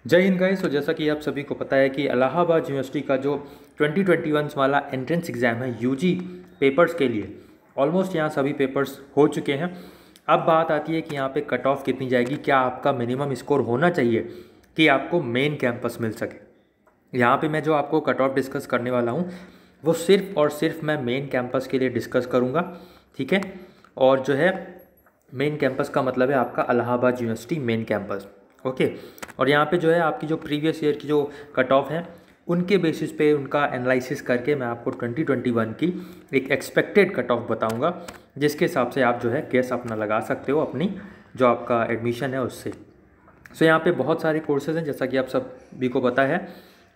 जय हिंद गाइस। तो जैसा कि आप सभी को पता है कि इलाहाबाद यूनिवर्सिटी का जो 2021 वाला एंट्रेंस एग्ज़ाम है यूजी पेपर्स के लिए, ऑलमोस्ट यहाँ सभी पेपर्स हो चुके हैं। अब बात आती है कि यहाँ पे कट ऑफ कितनी जाएगी, क्या आपका मिनिमम स्कोर होना चाहिए कि आपको मेन कैंपस मिल सके। यहाँ पे मैं जो आपको कट ऑफ डिस्कस करने वाला हूँ वो सिर्फ और सिर्फ मैं मेन कैंपस के लिए डिस्कस करूँगा, ठीक है। और जो है मेन कैंपस का मतलब है आपका Allahabad university main campus, okay. और यहाँ पे जो है आपकी जो प्रीवियस ईयर की जो कट ऑफ है उनके बेसिस पे उनका एनालिसिस करके मैं आपको 2021 की एक एक्सपेक्टेड कट ऑफ बताऊँगा, जिसके हिसाब से आप जो है गैस अपना लगा सकते हो अपनी जो आपका एडमिशन है उससे। सो यहाँ पे बहुत सारे कोर्सेज़ हैं, जैसा कि आप सभी को पता है।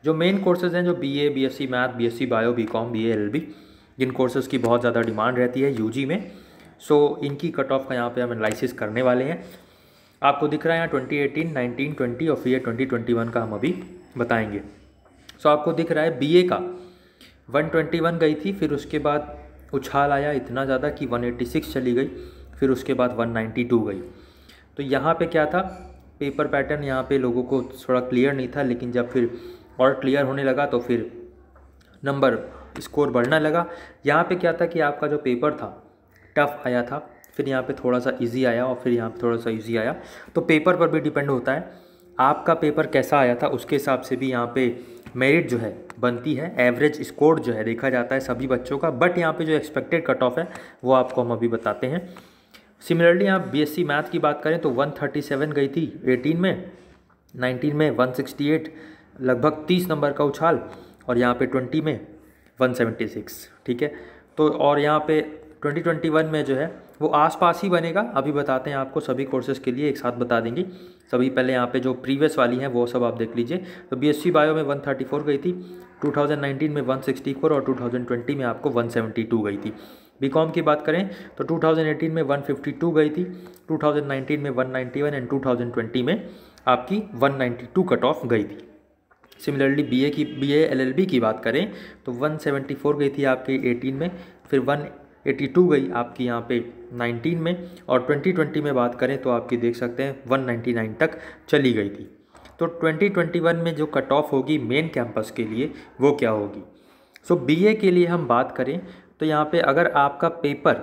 जो मेन कोर्सेज़ हैं जो BA, BSc math, BSc bio, BCom, BA, LLB, जिन कोर्सेज़ की बहुत ज़्यादा डिमांड रहती है यूजी में, सो इनकी कट ऑफ का यहाँ पे हम एनालिसिस करने वाले हैं। आपको दिख रहा है यहाँ 2018, 19, 20 और फिर ये 2021 का हम अभी बताएंगे। सो आपको दिख रहा है बीए का 121 गई थी, फिर उसके बाद उछाल आया इतना ज़्यादा कि 186 चली गई, फिर उसके बाद 192 गई। तो यहाँ पे क्या था, पेपर पैटर्न यहाँ पे लोगों को थोड़ा क्लियर नहीं था, लेकिन जब फिर और क्लियर होने लगा तो फिर नंबर स्कोर बढ़ने लगा। यहाँ पे क्या था कि आपका जो पेपर था टफ आया था, फिर यहाँ पे थोड़ा सा इजी आया और फिर यहाँ पे थोड़ा सा इजी आया। तो पेपर पर भी डिपेंड होता है, आपका पेपर कैसा आया था उसके हिसाब से भी यहाँ पे मेरिट जो है बनती है। एवरेज स्कोर जो है देखा जाता है सभी बच्चों का, बट यहाँ पे जो एक्सपेक्टेड कट ऑफ है वो आपको हम अभी बताते हैं। सिमिलरली यहाँ बीएससी मैथ की बात करें तो 137 गई थी 18 में, 19 में 168, लगभग 30 नंबर का उछाल, और यहाँ पे 20 में 176, ठीक है। तो और यहाँ पे 2021 में जो है वो आसपास ही बनेगा। अभी बताते हैं आपको सभी कोर्सेज़ के लिए एक साथ बता देंगे सभी। पहले यहाँ पे जो प्रीवियस वाली हैं वो सब आप देख लीजिए। तो बीएससी बायो में 134 गई थी, 2019 में 164 और 2020 में आपको 172 गई थी। बीकॉम की बात करें तो 2018 में 152 गई थी, 2019 में 191 एंड 2020 में आपकी 192 कट ऑफ गई थी। सिमिलरली बीए एलएलबी की बात करें तो 174 गई थी आपके 18 में, फिर 182 गई आपकी यहाँ पे 19 में, और 2020 में बात करें तो आपकी देख सकते हैं 199 तक चली गई थी। तो 2021 में जो कट ऑफ होगी मेन कैंपस के लिए वो क्या होगी। सो बीए के लिए हम बात करें तो यहाँ पे अगर आपका पेपर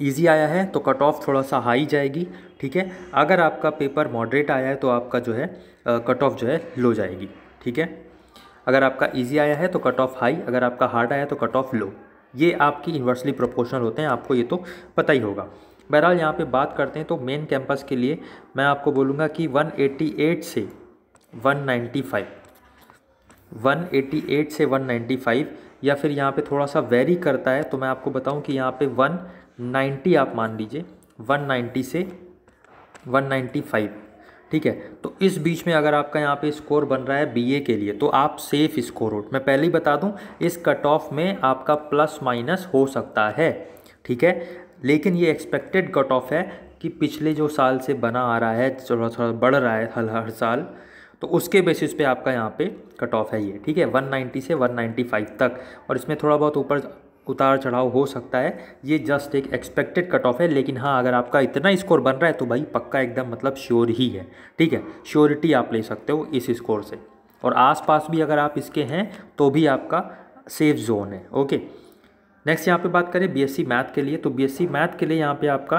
इजी आया है तो कट ऑफ थोड़ा सा हाई जाएगी, ठीक है। अगर आपका पेपर मॉडरेट आया है तो आपका जो है कट ऑफ जो है लो जाएगी, ठीक है। अगर आपका इजी आया है तो कट ऑफ हाई, अगर आपका हार्ड आया है तो कट ऑफ लो। ये आपकी इन्वर्सली प्रोपोर्शनल होते हैं, आपको ये तो पता ही होगा। बहरहाल यहाँ पे बात करते हैं तो मेन कैंपस के लिए मैं आपको बोलूँगा कि 188 से 195, 188 से 195, या फिर यहाँ पे थोड़ा सा वेरी करता है तो मैं आपको बताऊँ कि यहाँ पे 190 आप मान लीजिए, 190 से 195, ठीक है। तो इस बीच में अगर आपका यहाँ पे स्कोर बन रहा है बीए के लिए तो आप सेफ स्कोर हो। मैं पहले ही बता दूँ इस कट ऑफ में आपका प्लस माइनस हो सकता है, ठीक है, लेकिन ये एक्सपेक्टेड कट ऑफ है कि पिछले जो साल से बना आ रहा है, थोड़ा थोड़ा बढ़ रहा है हर साल, तो उसके बेसिस पे आपका यहाँ पे कट ऑफ है ये, ठीक है, 190 से 195 तक। और इसमें थोड़ा बहुत ऊपर उतार चढ़ाव हो सकता है, ये जस्ट एक एक्सपेक्टेड कट ऑफ है। लेकिन हाँ, अगर आपका इतना स्कोर बन रहा है तो भाई पक्का एकदम मतलब श्योर ही है, ठीक है, श्योरिटी आप ले सकते हो इस स्कोर से। और आसपास भी अगर आप इसके हैं तो भी आपका सेफ जोन है, ओके। नेक्स्ट यहाँ पे बात करें बीएससी मैथ के लिए, तो बीएससी मैथ के लिए यहाँ पे आपका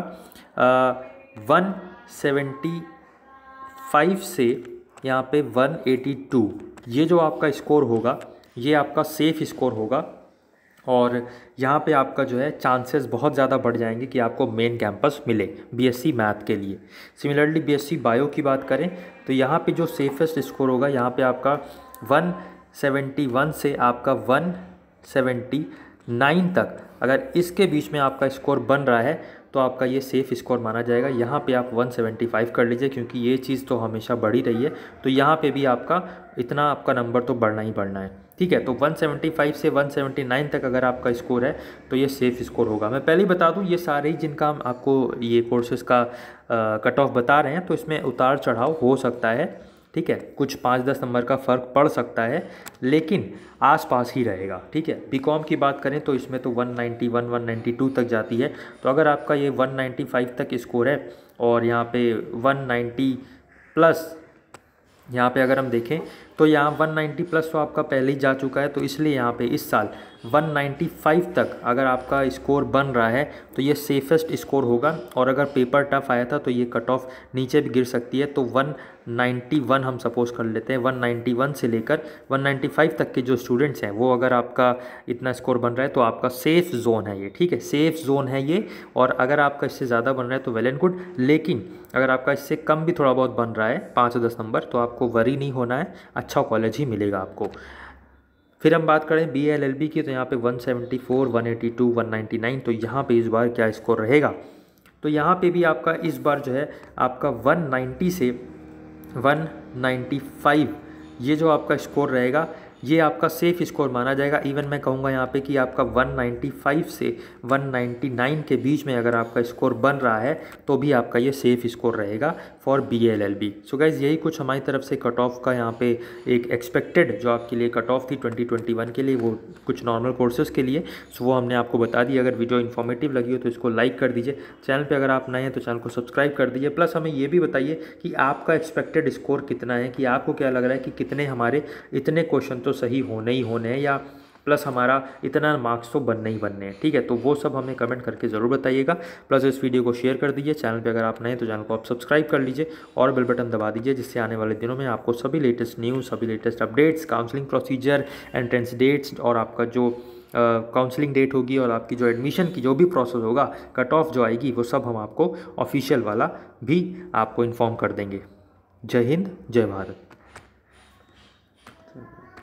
175 से यहाँ पे 182, ये जो आपका स्कोर होगा ये आपका सेफ स्कोर होगा। और यहाँ पे आपका जो है चांसेस बहुत ज़्यादा बढ़ जाएंगे कि आपको मेन कैंपस मिले बीएससी मैथ के लिए। सिमिलरली बीएससी बायो की बात करें तो यहाँ पे जो सेफेस्ट स्कोर होगा यहाँ पे आपका 171 से आपका 179 तक, अगर इसके बीच में आपका स्कोर बन रहा है तो आपका ये सेफ़ स्कोर माना जाएगा। यहाँ पे आप 175 कर लीजिए क्योंकि ये चीज़ तो हमेशा बढ़ी रही है, तो यहाँ पे भी आपका इतना आपका नंबर तो बढ़ना ही बढ़ना है, ठीक है। तो 175 से 179 तक अगर आपका स्कोर है तो ये सेफ़ स्कोर होगा। मैं पहले ही बता दूँ ये सारे ही जिनका हम आपको ये कोर्सेज़ का कट ऑफ बता रहे हैं तो इसमें उतार चढ़ाव हो सकता है, ठीक है, कुछ 5-10 नंबर का फ़र्क पड़ सकता है, लेकिन आसपास ही रहेगा, ठीक है। बीकॉम की बात करें तो इसमें तो 191, 192 तक जाती है। तो अगर आपका ये 195 तक स्कोर है और यहाँ पे 190 प्लस यहाँ पे अगर हम देखें तो यहाँ 190 प्लस तो आपका पहले ही जा चुका है, तो इसलिए यहाँ पे इस साल 195 तक अगर आपका स्कोर बन रहा है तो ये सेफेस्ट स्कोर होगा। और अगर पेपर टफ आया था तो ये कट ऑफ नीचे भी गिर सकती है। तो 191 हम सपोज कर लेते हैं, 191 से लेकर 195 तक के जो स्टूडेंट्स हैं वो अगर आपका इतना स्कोर बन रहा है तो आपका सेफ़ जोन है ये, ठीक है, सेफ़ जोन है ये। और अगर आपका इससे ज़्यादा बन रहा है तो वेल एंड गुड, लेकिन अगर आपका इससे कम भी थोड़ा बहुत बन रहा है 5-10 नंबर, तो आपको वरी नहीं होना है, अच्छा कॉलेज ही मिलेगा आपको। फिर हम बात करें BA-LLB की, तो यहाँ पे 174, 182, 199, तो यहाँ पे इस बार क्या स्कोर रहेगा? तो यहाँ पे भी आपका इस बार जो है आपका 190 से 195 ये जो आपका स्कोर रहेगा ये आपका सेफ़ स्कोर माना जाएगा। इवन मैं कहूँगा यहाँ पे कि आपका 195 से 199 के बीच में अगर आपका स्कोर बन रहा है तो भी आपका ये सेफ़ स्कोर रहेगा फॉर BA-LLB। सो गाइज़ यही कुछ हमारी तरफ से कट ऑफ का यहाँ पे एक एक्सपेक्टेड जो आपके लिए कट ऑफ थी 2021 के लिए, वो कुछ नॉर्मल कोर्सेज़ के लिए, सो वो हमने आपको बता दी। अगर वीडियो इन्फॉर्मेटिव लगी हो तो इसको लाइक कर दीजिए, चैनल पर अगर आप नए हैं तो चैनल को सब्सक्राइब कर दीजिए। प्लस हमें ये भी बताइए कि आपका एक्सपेक्टेड स्कोर कितना है, कि आपको क्या लग रहा है कि कितने हमारे इतने क्वेश्चन तो सही होने ही होने हैं, या प्लस हमारा इतना मार्क्स तो बनने ही बनने हैं, ठीक है। तो वो सब हमें कमेंट करके ज़रूर बताइएगा। प्लस इस वीडियो को शेयर कर दीजिए, चैनल पे अगर आप नए हैं तो चैनल को आप सब्सक्राइब कर लीजिए और बेल बटन दबा दीजिए, जिससे आने वाले दिनों में आपको सभी लेटेस्ट न्यूज़, सभी latest updates, counselling procedure, entrance dates और आपका जो काउंसलिंग डेट होगी और आपकी जो एडमिशन की जो भी प्रोसेस होगा, कट ऑफ जो आएगी, वो सब हम आपको ऑफिशियल वाला भी आपको इन्फॉर्म कर देंगे। जय हिंद, जय भारत।